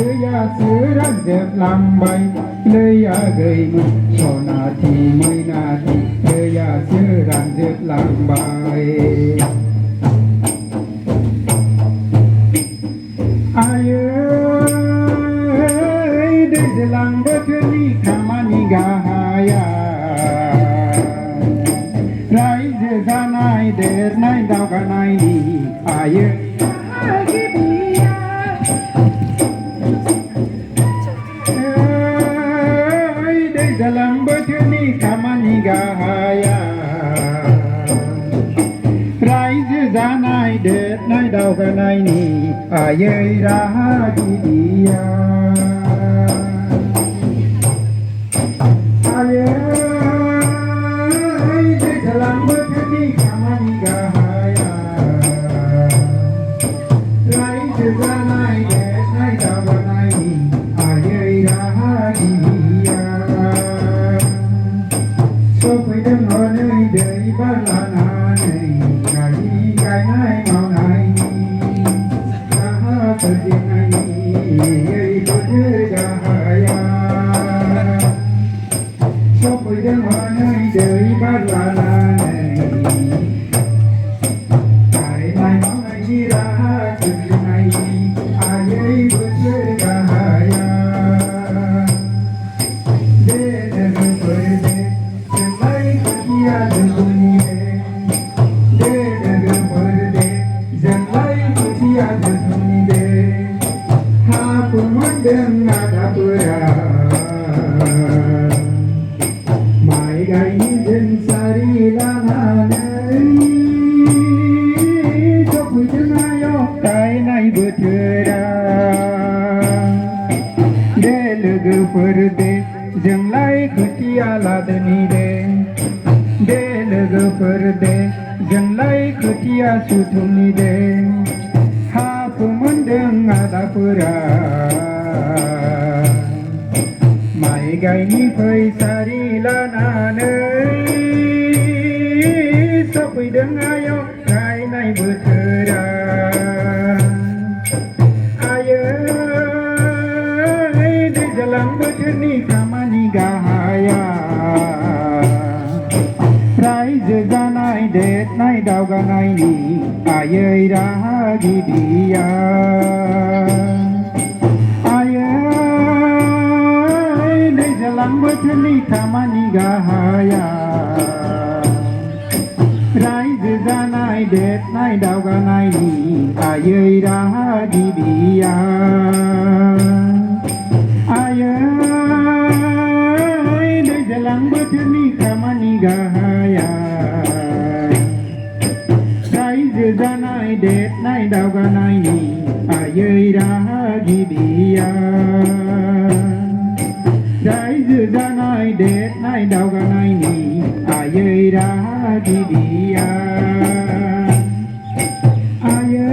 ranjep lambai leya gei mu sonati mainati leya ranjep lambai ayai दैज्लां बोथोरनि खामानि गाहाया रायजो जानाय देरनाय दावगानायनि आयै दैज्लां बोथोरनि खामानि गाहाया रायजो जानाय देरनाय दावगानायनि आयै राहागिरिया आयै दैज्लां बोथोरनि खामानि गाहाया रायजो जानाय देरनाय दावगानायनि आयै राहागिरिया सफैदों हनै दै बार लानानै गायनाय मावनायनि राहा सोरजिनायनि बोथोर गाहाया सफैदों हनै दै बार लानानै गायनाय मावनायनि राहा सोरजिनायनि आयै बोथोर गाहाया दे लोगोफोर दे जोंलाय खोथिया जोंनि दे लोगोफोर दे जोंलाय खोथिया जोंनि दे हाखौ मोनदों आदाफोरा माइ गायनो सारि लानानै सफैदों आयौ गायनाय बोथोरा दे लोगोफोर दे जोंलाय खोथिया लादोनि दे लोगोफोर दे जोंलाय खोथिया सुथुमनि दे हाखौ मोनदों आदाफोरा माइ गायनि फैसारि लानानै सफैदों आयौ गायनाय बोथोरा आयै दैज्लां बोथोरनि खामानि गाहाया रायजो जानाय देरनाय दावगानायनि आयै राहागिरिया आयै दैज्लां बोथोरनि खामानि गाहाया रायजो जानाय देरनाय दावगानायनि आयै राहागिरिया आयै दैज्लां बोथोरनि खामानि गाहाया रायजो जानाय देरनाय दावगानायनि आयै राहागिरिया रायजो जानाय देरनाय दावगानायनि आयै राहागिरिया आयै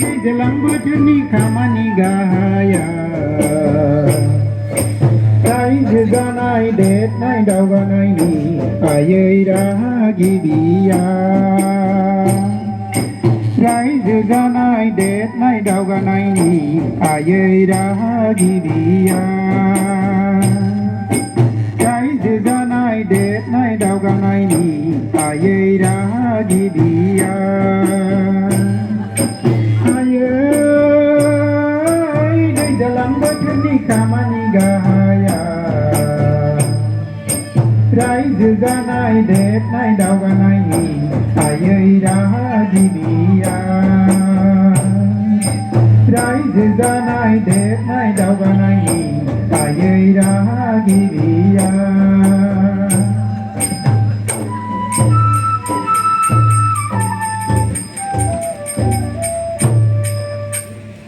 दैज्लां बोथोरनि खामानि गाहाया रायजो जानाय देरनाय दावगानायनि आयै राहागिरिया रायजो जानाय देरनाय दावगानायनि आयै राहागिरिया रायजो जानाय देरनाय दावगानायनि आयै राहागिरिया आयै दैज्लां बोथोरनि खामानि गाहाया रायजो जानाय देरनाय दावगानायनि आयै राहागिरिया रायजो जानाय देरनाय दावगानायनि आयै राहागिरिया